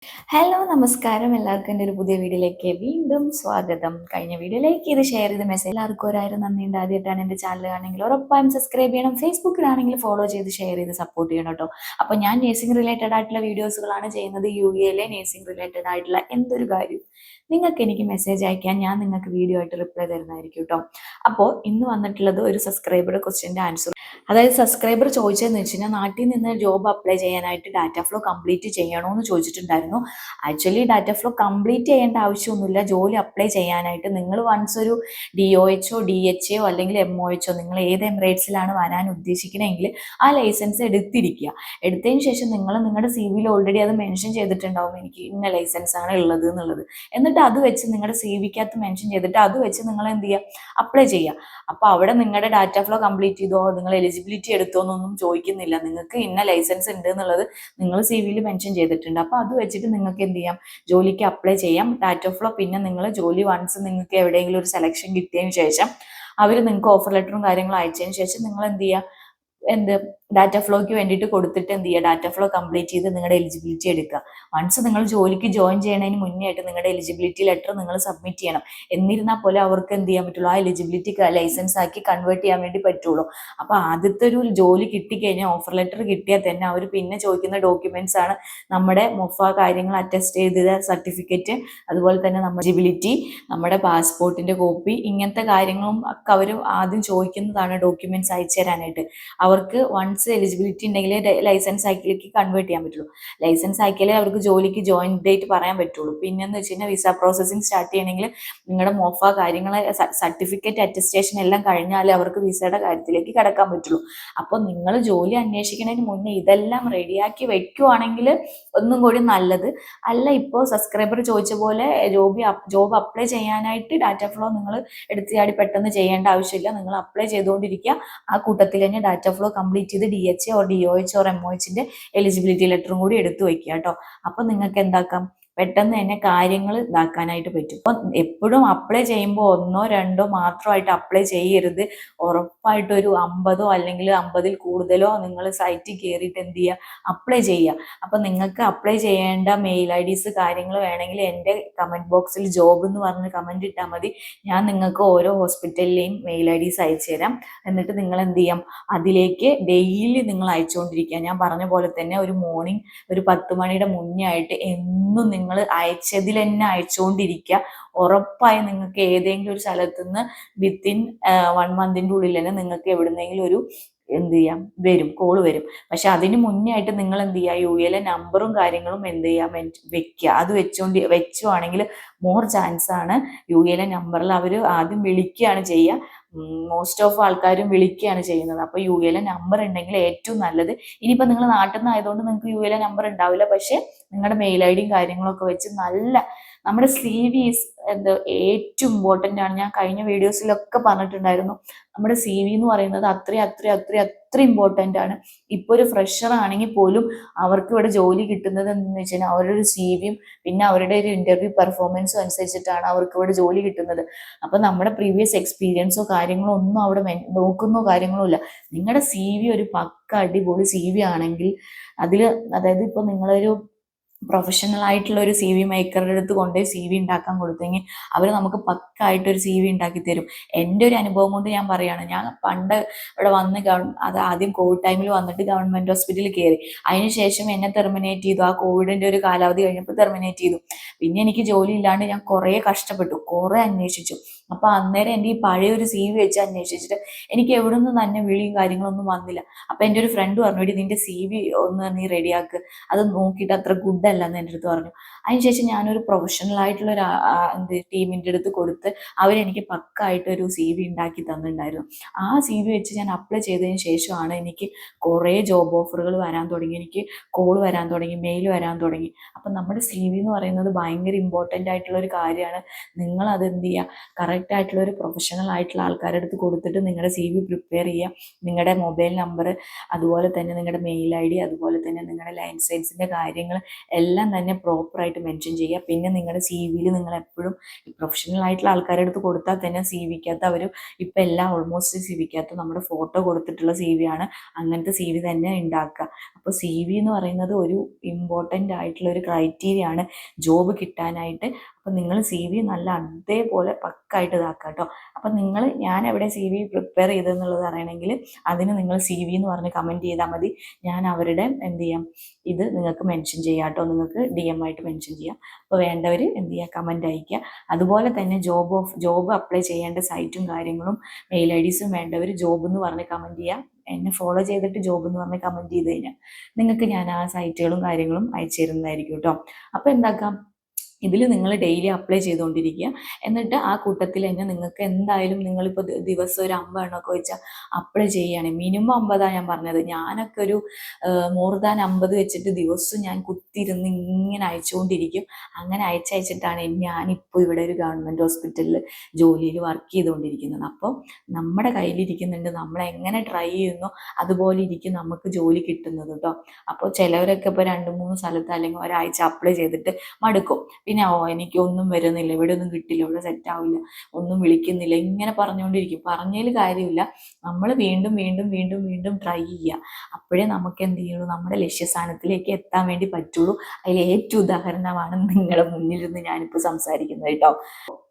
Hello നമസ്കാരം എല്ലാവർക്കും എൻ്റെ ഒരു പുതിയ വീഡിയോയിലേക്ക് വീണ്ടും സ്വാഗതം. കഴിഞ്ഞ വീഡിയോ ലൈക്ക് ചെയ്ത് ഷെയർ ചെയ്ത് മെസ്സേജ് എല്ലാവർക്കും ഒരായിരം നന്ദിയുണ്ട്. ആദ്യമായിട്ടാണ് എൻ്റെ ചാനൽ ആണെങ്കിൽ ഉറപ്പായും സബ്സ്ക്രൈബ് ചെയ്യണം. ഫേസ്ബുക്കിലാണെങ്കിൽ ഫോളോ ചെയ്ത് ഷെയർ ചെയ്ത് സപ്പോർട്ട് ചെയ്യണം കേട്ടോ. അപ്പോൾ ഞാൻ നേഴ്സിംഗ് റിലേറ്റഡ് ആയിട്ടുള്ള വീഡിയോസുകളാണ് ചെയ്യുന്നത്. UK നേഴ്സിംഗ് റിലേറ്റഡ് ആയിട്ടുള്ള എന്തൊരു കാര്യം നിങ്ങൾക്ക് എനിക്ക് മെസ്സേജ് അയക്കാൻ ഞാൻ നിങ്ങൾക്ക് വീഡിയോ ആയിട്ട് റിപ്ലൈ തരുന്നതായിരിക്കും കേട്ടോ. അപ്പോൾ ഇന്ന് വന്നിട്ടുള്ളത് ഒരു സബ്സ്ക്രൈബറുടെ ക്വസ്റ്റ്യൻ്റെ ആൻസർ. അതായത് സബ്സ്ക്രൈബർ ചോദിച്ചതെന്ന് വെച്ച് കഴിഞ്ഞാൽ നാട്ടിൽ നിന്ന് ജോബ് അപ്ലൈ ചെയ്യാനായിട്ട് ഡാറ്റ ഫ്ലോ കംപ്ലീറ്റ് ചെയ്യണോ എന്ന് ചോദിച്ചിട്ടുണ്ടായിരുന്നു. ആക്ച്വലി ഡാറ്റ ഫ്ലോ കംപ്ലീറ്റ് ചെയ്യേണ്ട ആവശ്യമൊന്നുമില്ല. ജോലി അപ്ലൈ ചെയ്യാനായിട്ട് നിങ്ങൾ വൺസ് ഒരു DOHO DHA അല്ലെങ്കിൽ MOHO നിങ്ങൾ ഏത് എമിറേറ്റ്സിലാണ് വരാൻ ഉദ്ദേശിക്കണമെങ്കിൽ ആ ലൈസൻസ് എടുത്തിരിക്കുക. എടുത്തതിന് ശേഷം നിങ്ങൾ നിങ്ങളുടെ CV ഓൾറെഡി അത് മെൻഷൻ ചെയ്തിട്ടുണ്ടാവും, എനിക്ക് ഇന്ന ലൈസൻസ് ആണ് ഉള്ളത് എന്നുള്ളത്. എന്നിട്ട് അത് വെച്ച് നിങ്ങളുടെ CVക്കകത്ത് മെൻഷൻ ചെയ്തിട്ട് അത് വെച്ച് നിങ്ങൾ എന്ത് ചെയ്യുക, അപ്ലൈ ചെയ്യുക. അപ്പോൾ അവിടെ നിങ്ങളുടെ ഡാറ്റ ഫ്ലോ കംപ്ലീറ്റ് ചെയ്തോ നിങ്ങൾ എലിജിബിലിറ്റി എടുത്തോ എന്നൊന്നും ചോദിക്കുന്നില്ല. നിങ്ങൾക്ക് ഇന്ന ലൈസൻസ് ഉണ്ട് എന്നുള്ളത് നിങ്ങൾ CV മെൻഷൻ ചെയ്തിട്ടുണ്ട്. അപ്പോൾ അത് വെച്ചിട്ട് നിങ്ങൾക്ക് എന്ത് ചെയ്യാം, ജോലിക്ക് അപ്ലൈ ചെയ്യാം. ഡാറ്റ ഫ്ലോ പിന്നെ നിങ്ങൾ ജോലി വൺസ് നിങ്ങൾക്ക് എവിടെയെങ്കിലും ഒരു സെലക്ഷൻ കിട്ടിയതിന് ശേഷം അവർ നിങ്ങൾക്ക് ഓഫർ ലെറ്ററും കാര്യങ്ങളും അയച്ചതിന് ശേഷം നിങ്ങൾ എന്ത് ചെയ്യുക, ഡാറ്റ ഫ്ലോയ്ക്ക് വേണ്ടിയിട്ട് കൊടുത്തിട്ട് എന്ത് ചെയ്യുക, ഡാറ്റ ഫ്ലോ കംപ്ലീറ്റ് ചെയ്ത് നിങ്ങളുടെ എലിജിബിലിറ്റി എടുക്കുക. വൺസ് നിങ്ങൾ ജോലിക്ക് ജോയിൻ ചെയ്യുന്നതിന് മുന്നേ ആയിട്ട് നിങ്ങളുടെ എലിജിബിലിറ്റി ലെറ്റർ നിങ്ങൾ സബ്മിറ്റ് ചെയ്യണം. എന്നിരുന്നാൽ പോലെ അവർക്ക് എന്ത് ചെയ്യാൻ പറ്റുള്ളൂ, ആ എലിജിബിലിറ്റി ലൈസൻസ് ആക്കി കൺവേർട്ട് ചെയ്യാൻ വേണ്ടി പറ്റുള്ളൂ. അപ്പോൾ ആദ്യത്തെ ഒരു ജോലി കിട്ടിക്കഴിഞ്ഞാൽ ഓഫർ ലെറ്റർ കിട്ടിയാൽ തന്നെ അവർ പിന്നെ ചോദിക്കുന്ന ഡോക്യുമെന്റ്സ് ആണ് നമ്മുടെ മൊഫ കാര്യങ്ങൾ അറ്റസ്റ്റ് ചെയ്ത സർട്ടിഫിക്കറ്റ്, അതുപോലെ തന്നെ നമ്മുടെ എലിജിബിലിറ്റി, നമ്മുടെ പാസ്പോർട്ടിന്റെ കോപ്പി, ഇങ്ങനത്തെ കാര്യങ്ങളും ഒക്കെ അവർ ആദ്യം ചോദിക്കുന്നതാണ് ഡോക്യുമെന്റ്സ് അയച്ചു തരാനായിട്ട്. അവർക്ക് വൺസ് എലിജിബിലിറ്റി ഉണ്ടെങ്കിൽ ലൈസൻസ് ആക്കിലേക്ക് കൺവേർട്ട് ചെയ്യാൻ പറ്റുള്ളൂ. ലൈസൻസ് ആക്കിയാലേ അവർക്ക് ജോലിക്ക് ജോയിൻ ഡേറ്റ് പറയാൻ പറ്റുള്ളൂ. പിന്നെന്ന് വെച്ച് കഴിഞ്ഞാൽ വിസ പ്രോസസ്സിംഗ് സ്റ്റാർട്ട് ചെയ്യണമെങ്കിൽ നിങ്ങളുടെ മൊഫ കാര്യങ്ങൾ സർട്ടിഫിക്കറ്റ് അറ്റസ്റ്റേഷൻ എല്ലാം കഴിഞ്ഞാലേ അവർക്ക് വിസയുടെ കാര്യത്തിലേക്ക് കടക്കാൻ പറ്റുള്ളൂ. അപ്പോൾ നിങ്ങൾ ജോലി അന്വേഷിക്കുന്നതിന് മുന്നേ ഇതെല്ലാം റെഡിയാക്കി വെക്കുവാണെങ്കിൽ ഒന്നും കൂടി നല്ലത്. അല്ല ഇപ്പോൾ സബ്സ്ക്രൈബർ ചോദിച്ച പോലെ ജോബ് അപ്ലൈ ചെയ്യാനായിട്ട് ഡാറ്റ ഫ്ലോ നിങ്ങൾ എടുത്തിയാടി പെട്ടെന്ന് ചെയ്യേണ്ട ആവശ്യമില്ല. നിങ്ങൾ അപ്ലൈ ചെയ്തുകൊണ്ടിരിക്കുക. ആ കൂട്ടത്തിൽ തന്നെ ഡാറ്റ ഫ്ലോ കംപ്ലീറ്റ് ചെയ്ത് DHA DOH MOH എലിജിബിലിറ്റി ലെറ്ററും കൂടി എടുത്തു വെക്കുക കേട്ടോ. അപ്പൊ നിങ്ങൾക്ക് എന്താക്കാം, പെട്ടെന്ന് തന്നെ കാര്യങ്ങൾ ഇതാക്കാനായിട്ട് പറ്റും. അപ്പം എപ്പോഴും അപ്ലൈ ചെയ്യുമ്പോൾ ഒന്നോ രണ്ടോ മാത്രമായിട്ട് അപ്ലൈ ചെയ്യരുത്. ഉറപ്പായിട്ട് ഒരു 50 അല്ലെങ്കിൽ 50 കൂടുതലോ നിങ്ങൾ സൈറ്റിൽ കയറിയിട്ട് എന്ത് ചെയ്യുക, അപ്ലൈ ചെയ്യുക. അപ്പൊ നിങ്ങൾക്ക് അപ്ലൈ ചെയ്യേണ്ട മെയിൽ IDs കാര്യങ്ങൾ വേണമെങ്കിൽ എൻ്റെ കമന്റ് ബോക്സിൽ ജോബ് എന്ന് പറഞ്ഞ് കമന്റ് ഇട്ടാൽ മതി. ഞാൻ നിങ്ങൾക്ക് ഓരോ ഹോസ്പിറ്റലിലെയും മെയിൽ IDs അയച്ചു തരാം. എന്നിട്ട് നിങ്ങൾ എന്ത് ചെയ്യാം, അതിലേക്ക് ഡെയിലി നിങ്ങൾ അയച്ചുകൊണ്ടിരിക്കുക. ഞാൻ പറഞ്ഞ പോലെ തന്നെ ഒരു മോർണിംഗ് ഒരു 10 മണിയുടെ മുന്നേ ആയിട്ട് എന്നും നിങ്ങൾ അയച്ചതിൽ തന്നെ അയച്ചുകൊണ്ടിരിക്കുക. ഉറപ്പായും നിങ്ങൾക്ക് ഏതെങ്കിലും ഒരു സ്ഥലത്ത് നിന്ന് വിത്തിൻ 1 മന്തിൻ്റെ ഉള്ളിൽ തന്നെ നിങ്ങൾക്ക് എവിടുന്നെങ്കിലും ഒരു എന്ത് ചെയ്യാം വരും, കോള് വരും. പക്ഷെ അതിന് മുന്നേ ആയിട്ട് നിങ്ങൾ എന്ത് ചെയ്യുക, UAL നമ്പറും കാര്യങ്ങളും എന്ത് ചെയ്യാം വെക്കുക. അത് വെച്ചുവാണെങ്കിൽ മോർ ചാൻസ് ആണ്. UAL നമ്പറിൽ അവർ ആദ്യം വിളിക്കുകയാണ് ചെയ്യുക. മോസ്റ്റ് ഓഫ് ആൾക്കാരും വിളിക്കുകയാണ് ചെയ്യുന്നത്. അപ്പോൾ UAL നമ്പർ ഉണ്ടെങ്കിൽ ഏറ്റവും നല്ലത്. ഇനിയിപ്പോൾ നിങ്ങൾ നാട്ടിൽ നിന്ന് ആയതുകൊണ്ട് നിങ്ങൾക്ക് UAL നമ്പർ ഉണ്ടാവില്ല. പക്ഷെ നിങ്ങളുടെ മെയിൽ IDയും കാര്യങ്ങളൊക്കെ വെച്ച് നമ്മുടെ CV ഏറ്റവും ഇമ്പോർട്ടൻ്റ് ആണ്. ഞാൻ കഴിഞ്ഞ വീഡിയോസിലൊക്കെ പറഞ്ഞിട്ടുണ്ടായിരുന്നു, നമ്മുടെ CV എന്ന് പറയുന്നത് അത്ര ഇമ്പോർട്ടൻ്റ് ആണ്. ഇപ്പോൾ ഒരു ഫ്രഷർ ആണെങ്കിൽ പോലും അവർക്ക് ഇവിടെ ജോലി കിട്ടുന്നത് എന്താണെന്ന് വെച്ച് കഴിഞ്ഞാൽ അവരുടെ ഒരു CVയും പിന്നെ അവരുടെ ഒരു ഇന്റർവ്യൂ പെർഫോമൻസും അനുസരിച്ചിട്ടാണ് അവർക്ക് ഇവിടെ ജോലി കിട്ടുന്നത്. അപ്പൊ നമ്മുടെ പ്രീവിയസ് എക്സ്പീരിയൻസോ കാര്യങ്ങളോ ഒന്നും അവിടെ നോക്കുന്നോ കാര്യങ്ങളോ ഇല്ല. നിങ്ങളുടെ CV ഒരു പക്ക അടിപൊളി CV ആണെങ്കിൽ അതിൽ, അതായത് ഇപ്പൊ നിങ്ങളൊരു പ്രൊഫഷണൽ ആയിട്ടുള്ള ഒരു CV മേക്കറുടെ അടുത്ത് കൊണ്ടുപോയി CV ഉണ്ടാക്കാൻ കൊടുത്തെങ്കിൽ അവർ നമുക്ക് പക്കായിട്ടൊരു CV ഉണ്ടാക്കി തരും. എൻ്റെ ഒരു അനുഭവം കൊണ്ട് ഞാൻ പറയുകയാണ്. ഞാൻ പണ്ട് ഇവിടെ വന്ന് അത് ആദ്യം കോവിഡ് ടൈമിൽ വന്നിട്ട് ഗവൺമെന്റ് ഹോസ്പിറ്റലിൽ കയറി. അതിനുശേഷം എന്നെ ടെർമിനേറ്റ് ചെയ്തു. ആ കോവിഡിന്റെ ഒരു കാലാവധി കഴിഞ്ഞപ്പോൾ ടെർമിനേറ്റ് ചെയ്തു. പിന്നെ എനിക്ക് ജോലി ഇല്ലാണ്ട് ഞാൻ കുറേ കഷ്ടപ്പെട്ടു, കുറേ അന്വേഷിച്ചു. അപ്പൊ അന്നേരം എൻ്റെ ഈ പഴയ ഒരു CV വെച്ച് അന്വേഷിച്ചിട്ട് എനിക്ക് എവിടെ നിന്നും തന്നെ വിളിയും കാര്യങ്ങളൊന്നും വന്നില്ല. അപ്പൊ എൻ്റെ ഒരു ഫ്രണ്ട് പറഞ്ഞു, നിന്റെ CV ഒന്ന് നീ റെഡിയാക്ക്, അത് നോക്കിയിട്ട് അത്ര ഗുഡ് അല്ലെന്ന് എൻ്റെ അടുത്ത് പറഞ്ഞു. അതിനുശേഷം ഞാനൊരു പ്രൊഫഷണൽ ആയിട്ടുള്ള ഒരു ടീമിൻ്റെ അടുത്ത് കൊടുത്ത് അവരെനിക്ക് പക്കായിട്ടൊരു CV ഉണ്ടാക്കി തന്നിട്ടുണ്ടായിരുന്നു. ആ CV വെച്ച് ഞാൻ അപ്ലൈ ചെയ്തതിന് ശേഷമാണ് എനിക്ക് കുറേ ജോബ് ഓഫറുകൾ വരാൻ തുടങ്ങി, എനിക്ക് കോൾ വരാൻ തുടങ്ങി, മെയിൽ വരാൻ തുടങ്ങി. അപ്പം നമ്മുടെ CV എന്ന് പറയുന്നത് ഭയങ്കര ഇമ്പോർട്ടൻ്റ് ആയിട്ടുള്ള ഒരു കാര്യമാണ്. നിങ്ങൾ അത് എന്ത് ചെയ്യുക, കറക്റ്റ് ആയിട്ടുള്ള ഒരു പ്രൊഫഷണൽ ആയിട്ടുള്ള ആൾക്കാരുടെ അടുത്ത് കൊടുത്തിട്ട് നിങ്ങളുടെ CV പ്രിപ്പയർ ചെയ്യുക. നിങ്ങളുടെ മൊബൈൽ നമ്പർ, അതുപോലെ തന്നെ നിങ്ങളുടെ മെയിൽ ID, അതുപോലെ തന്നെ നിങ്ങളുടെ ലൈസൻസിൻ്റെ കാര്യങ്ങൾ എല്ലാം തന്നെ പ്രോപ്പറായിട്ട് മെൻഷൻ ചെയ്യുക. പിന്നെ നിങ്ങളുടെ CVയിൽ നിങ്ങൾ എപ്പോഴും പ്രൊഫഷണൽ ആയിട്ടുള്ള ആൾക്കാരുടെ അടുത്ത് കൊടുത്താൽ തന്നെ CVക്കകത്ത് അവർ ഇപ്പം എല്ലാം ഓൾമോസ്റ്റ് CVക്കകത്ത് നമ്മുടെ ഫോട്ടോ കൊടുത്തിട്ടുള്ള CV ആണ്. അങ്ങനത്തെ CV തന്നെ ഉണ്ടാക്കുക. അപ്പോൾ CV എന്ന് പറയുന്നത് ഒരു ഇമ്പോർട്ടൻ്റ് ആയിട്ടുള്ള ഒരു ക്രൈറ്റീരിയ ആണ് ജോബ് കിട്ടാനായിട്ട്. അപ്പം നിങ്ങൾ CV നല്ല അതേപോലെ പക്കായിട്ട് ഇതാക്കുക കേട്ടോ. അപ്പം ഞാൻ എവിടെ CV പ്രിപ്പയർ ചെയ്തതെന്നുള്ളത് അറിയണമെങ്കിൽ അതിന് നിങ്ങൾ CV എന്ന് പറഞ്ഞ് കമൻറ്റ് ചെയ്താൽ മതി. ഞാൻ അവരുടെ എന്ത് ചെയ്യാം, ഇത് നിങ്ങൾക്ക് മെൻഷൻ ചെയ്യാം കേട്ടോ. നിങ്ങൾക്ക് DM ആയിട്ട് മെൻഷൻ ചെയ്യാം. അപ്പോൾ വേണ്ടവർ എന്ത് ചെയ്യുക, കമൻറ്റ് അയയ്ക്കുക. അതുപോലെ തന്നെ ജോബ് അപ്ലൈ ചെയ്യേണ്ട സൈറ്റും കാര്യങ്ങളും മെയിൽ IDസും വേണ്ടവർ ജോബ് എന്ന് പറഞ്ഞ് കമൻറ്റ് ചെയ്യുക. എന്നെ ഫോളോ ചെയ്തിട്ട് ജോബ് എന്ന് പറഞ്ഞ് കമൻറ്റ് ചെയ്ത് കഴിഞ്ഞാൽ നിങ്ങൾക്ക് ഞാൻ ആ സൈറ്റുകളും കാര്യങ്ങളും അയച്ചു തരുന്നതായിരിക്കും കേട്ടോ. അപ്പോൾ എന്താക്കാം, ഇതിൽ നിങ്ങൾ ഡെയിലി അപ്ലൈ ചെയ്തുകൊണ്ടിരിക്കുക. എന്നിട്ട് ആ കൂട്ടത്തിൽ തന്നെ നിങ്ങൾക്ക് എന്തായാലും നിങ്ങളിപ്പോൾ ദിവസം ഒരു 50 എണ്ണമൊക്കെ വെച്ചാൽ അപ്ലൈ ചെയ്യുകയാണെങ്കിൽ മിനിമം 50 ഞാൻ പറഞ്ഞത്. ഞാനൊക്കെ ഒരു മോർ ദാൻ 50 വെച്ചിട്ട് ദിവസവും ഞാൻ കുത്തിയിരുന്ന് ഇങ്ങനെ അയച്ചുകൊണ്ടിരിക്കും. അങ്ങനെ അയച്ചിട്ടാണ് ഞാനിപ്പോൾ ഇവിടെ ഒരു ഗവൺമെൻറ് ഹോസ്പിറ്റലിൽ ജോലിയിൽ വർക്ക് ചെയ്തുകൊണ്ടിരിക്കുന്നത്. അപ്പോൾ നമ്മുടെ കയ്യിലിരിക്കുന്നുണ്ട്, നമ്മളെങ്ങനെ ട്രൈ ചെയ്യുന്നു അതുപോലെ ഇരിക്കും നമുക്ക് ജോലി കിട്ടുന്നത് കേട്ടോ. അപ്പോൾ ചിലവരൊക്കെ ഇപ്പോൾ 2-3 സ്ഥലത്ത് അല്ലെങ്കിൽ ഒരാഴ്ച അപ്ലൈ ചെയ്തിട്ട് മടുക്കും. പിന്നെ എനിക്ക് ഒന്നും വരുന്നില്ല, ഇവിടെ ഒന്നും കിട്ടില്ല, ഇവിടെ സെറ്റ് ആവില്ല, ഒന്നും വിളിക്കുന്നില്ല, ഇങ്ങനെ പറഞ്ഞുകൊണ്ടിരിക്കും. പറഞ്ഞതിൽ കാര്യമില്ല. നമ്മൾ വീണ്ടും വീണ്ടും വീണ്ടും വീണ്ടും ട്രൈ ചെയ്യുക. അപ്പോഴേ നമുക്ക് എന്ത് ചെയ്യുള്ളൂ, നമ്മുടെ ലക്ഷ്യസ്ഥാനത്തിലേക്ക് എത്താൻ വേണ്ടി പറ്റുള്ളൂ. അതിൽ ഏറ്റവും ഉദാഹരണമാണ് നിങ്ങളുടെ മുന്നിലിരുന്ന് ഞാനിപ്പോൾ സംസാരിക്കുന്നത് കേട്ടോ.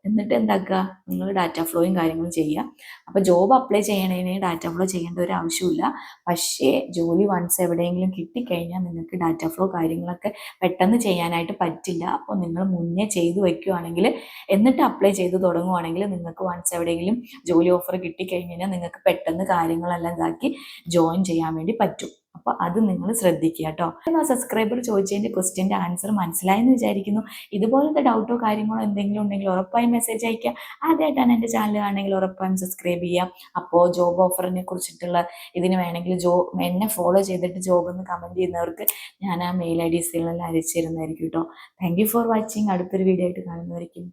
എന്നിട്ട് എന്താക്കുക, നിങ്ങൾ ഡാറ്റ ഫ്ലോയും കാര്യങ്ങളും ചെയ്യുക. അപ്പോൾ ജോബ് അപ്ലൈ ചെയ്യണതിന് ഡാറ്റ ഫ്ലോ ചെയ്യേണ്ട ഒരു ആവശ്യമില്ല. പക്ഷേ ജോലി വൺസ് എവിടെയെങ്കിലും കിട്ടിക്കഴിഞ്ഞാൽ നിങ്ങൾക്ക് ഡാറ്റ ഫ്ലോ കാര്യങ്ങളൊക്കെ പെട്ടെന്ന് ചെയ്യാനായിട്ട് പറ്റില്ല. അപ്പോൾ നിങ്ങൾ മുന്നേ ചെയ്തു വയ്ക്കുകയാണെങ്കിൽ, എന്നിട്ട് അപ്ലൈ ചെയ്ത് തുടങ്ങുവാണെങ്കിൽ നിങ്ങൾക്ക് വൺസ് എവിടെയെങ്കിലും ജോലി ഓഫർ കിട്ടിക്കഴിഞ്ഞാൽ നിങ്ങൾക്ക് പെട്ടെന്ന് കാര്യങ്ങളെല്ലാം ഇതാക്കി ജോയിൻ ചെയ്യാൻ വേണ്ടി പറ്റും. അപ്പോൾ അത് നിങ്ങൾ ശ്രദ്ധിക്കുക കേട്ടോ. ആ സബ്സ്ക്രൈബർ ചോദിച്ചതിൻ്റെ ക്വസ്റ്റ്യൻ്റെ ആൻസർ മനസ്സിലായെന്ന് വിചാരിക്കുന്നു. ഇതുപോലത്തെ ഡൗട്ടോ കാര്യങ്ങളോ എന്തെങ്കിലും ഉണ്ടെങ്കിൽ ഉറപ്പായും മെസ്സേജ് അയക്കുക. ആദ്യമായിട്ടാണ് എൻ്റെ ചാനൽ ആണെങ്കിൽ ഉറപ്പായും സബ്സ്ക്രൈബ് ചെയ്യുക. അപ്പോൾ ജോബ് ഓഫറിനെ കുറിച്ചിട്ടുള്ള ഇതിന് വേണമെങ്കിൽ എന്നെ ഫോളോ ചെയ്തിട്ട് ജോബ് എന്ന് കമൻറ്റ് ചെയ്യുന്നവർക്ക് ഞാൻ ആ മെയിൽ IDസുകളെല്ലാം അയച്ചു തരുന്നതായിരിക്കും കേട്ടോ. Thank you for watching. അടുത്തൊരു വീഡിയോ ആയിട്ട് കാണുന്നതായിരിക്കും.